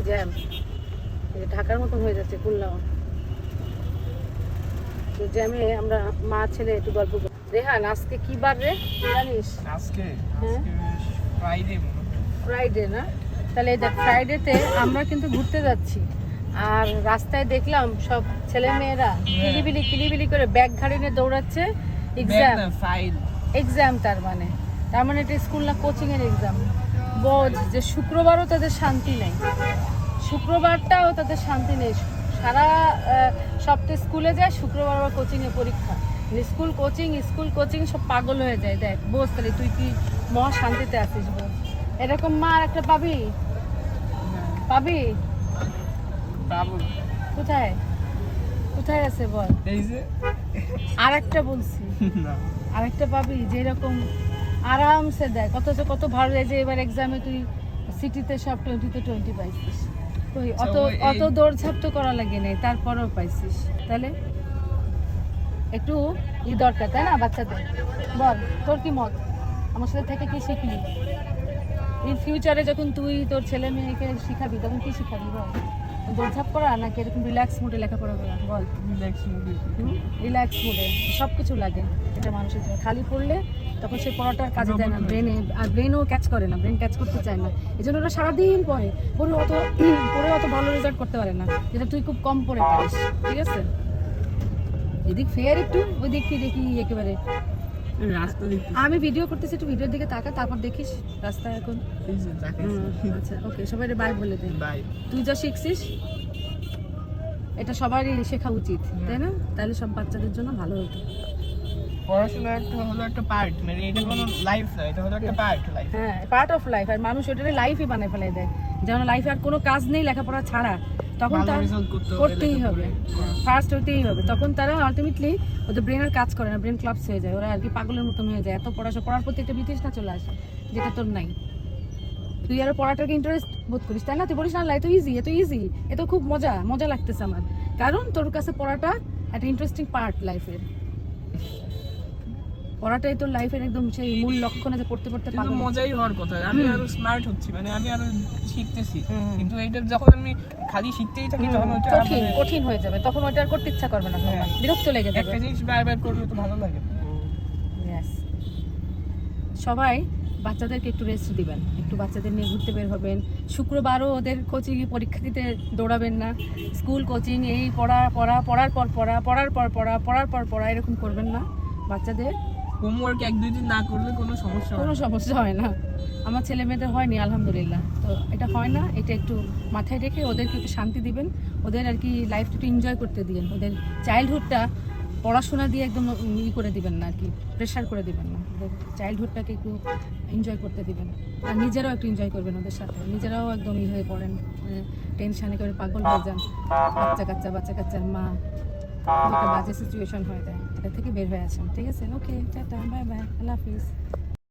Jam ঢাকার মতন হয়ে যাচ্ছে খুলনাও। তো জ্যামে আমরা মা ছেলে একটু গল্প করি। রেহান আজকে কি বার রে জানিস? আজকে হ্যাঁ ফ্রাইডে ফ্রাইডে না? তাহলে এই দেখ ফ্রাইডেতে আমরা কিন্তু ঘুরতে যাচ্ছি, আর রাস্তায় দেখলাম সব ছেলে মেয়েরা কিলিবিলি করে ব্যাগ ঘাড়ি নিয়ে দৌড়াচ্ছে। এক্সাম তার মানে এটা স্কুল না কোচিং এর এক্সাম। বোঝ যে শুক্রবারও তাদের শান্তি নেই, শুক্রবারটাও তাদের শান্তি নেই। সারা সপ্তাহে স্কুলে যায়, শুক্রবার আবার কোচিংয়ে পরীক্ষা। স্কুল কোচিং সব পাগল হয়ে যায়। দেখ বোঝ তাহলে তুই কি মহা শান্তিতে আছিস বোঝ। এরকম মা আর একটা পাবি কোথায় কোথায় আছে বল? আর একটা বলছি আরেকটা পাবি যে এরকম আরামসে দেয়। কত ভালো যায় যে এবার এক্সামে তুই সিটিতে সব 20-তে 20 পাইছিস। তুই অত দৌড়ঝাঁপ তো করা লাগে নাই, তারপরেও পাইছিস। তাহলে একটু দরকার তাই না বাচ্চাদের? বল তোর কি মত? আমার সাথে থেকে কি শিখলি? ইন ফিউচারে যখন তুই তোর ছেলে মেয়েকে শিখাবি তখন কি শিখাবি বল? দৌড়ঝাঁপ করা নাকি এরকম রিল্যাক্স মুডে লেখাপড়া করা? বল। রিল্যাক্স মুডে সব কিছু লাগে, এটা মানুষের জন্য। খালি পড়লে তখন সে পড়াটার কাজে দেয় না, ব্রেনও ক্যাচ করে না, ব্রেন ক্যাচ করতে চায় না। এই জন্য ওরা সারাদিন পড়ে অত ভালো রেজাল্ট করতে পারে না, যেটা তুই খুব কম পড়ে পারিস। ঠিক আছে, এদিক ফেয়ার একটু ওই দিক থেকে দেখি একেবারে আমি ভিডিও করতেছি, একটু ভিডিওর দিকে তাকা, তারপর দেখিস রাস্তা এখন। আচ্ছা ওকে, সবাই বাই বলে দে। তুই যা শিখছিস এটা সবারই শেখা উচিত, তাই না? তাহলে সব বাচ্চাদের জন্য ভালো হতো। পড়াশোনা হলো একটা পার্ট, মানে এটা কোনো লাইফ না, এটা হলো একটা পার্ট লাইফ। হ্যাঁ, পার্ট অফ লাইফ। আর মানুষ ওটারে লাইফই বানায় ফেলে দেয়, যেমন লাইফে আর কোনো কাজ নেই লেখাপড়া ছাড়া, তখন তার করতেই হবে, ফার্স্ট হতেই হবে। তখন তারা আলটিমেটলি ওদের ব্রেন আর কাজ করে না, ব্রেন ক্লাপস হয়ে যায়, ওরা আর কি পাগলের মতন হয়ে যায়। এত পড়ার প্রতি একটা বিতৃষ্ণা চলে আসে যেটা তোর নাই। তুই আরো পড়াটাকে ইন্টারেস্ট বোধ করিস তাই না? তুই বলিস না এত ইজি, এত খুব মজা লাগতেছে আমার, কারণ তোর কাছে পড়াটা একটা ইন্টারেস্টিং পার্ট লাইফের। পড়াটাই তোর লাইফের একদম সেই মূল লক্ষ্য না যে পড়তে পাগল। মজাই হওয়ার কথা, আমি আরো স্মার্ট হচ্ছি, মানে আমি আরো শিখতেছি। কিন্তু এইটা যখন আমি খালি শিখতেই থাকি তখন ওটা কঠিন হয়ে যাবে, তখন ওটা আর করতে ইচ্ছা করবে না, বিরক্ত লেগে যাবে। একটা জিনিস বারবার করলে তো ভালো লাগে। সবাই বাচ্চাদেরকে একটু রেস্ট দিবেন, একটু বাচ্চাদের নিয়ে ঘুরতে বের হবেন। শুক্রবারও ওদের কোচিংয়ে পরীক্ষা দিতে দৌড়াবেন না। স্কুল কোচিং এই পড়ার পর পড়া এরকম করবেন না। বাচ্চাদের হোমওয়ার্ক 1-2 দিন না করলে কোনো সমস্যা হয় না। আমার ছেলে মেয়েদের হয়নি আলহামদুলিল্লাহ। তো এটা হয় না, এটা একটু মাথায় রেখে ওদেরকে একটু শান্তি দিবেন, ওদের আর কি লাইফটা একটু এনজয় করতে দিবেন। ওদের চাইল্ডহুডটা পড়াশোনা দিয়ে একদম করে দিবেন না, আর কি প্রেশার করে দিবেন না। ওদের চাইল্ডহুডটাকে একটু এনজয় করতে দিবেন, আর নিজেরাও একটু এনজয় করবেন ওদের সাথে। নিজেরাও একদম হয়ে পড়েন, টেনশানে করে পাগল হয়ে যান। বাচ্চা কাচ্চার মা একটা বাজে সিচুয়েশন হয়ে যায়, এটা থেকে বের হয়ে আছেন। ঠিক আছে, ওকে, টাটা, বাই বাই, আল্লাহ হাফিজ।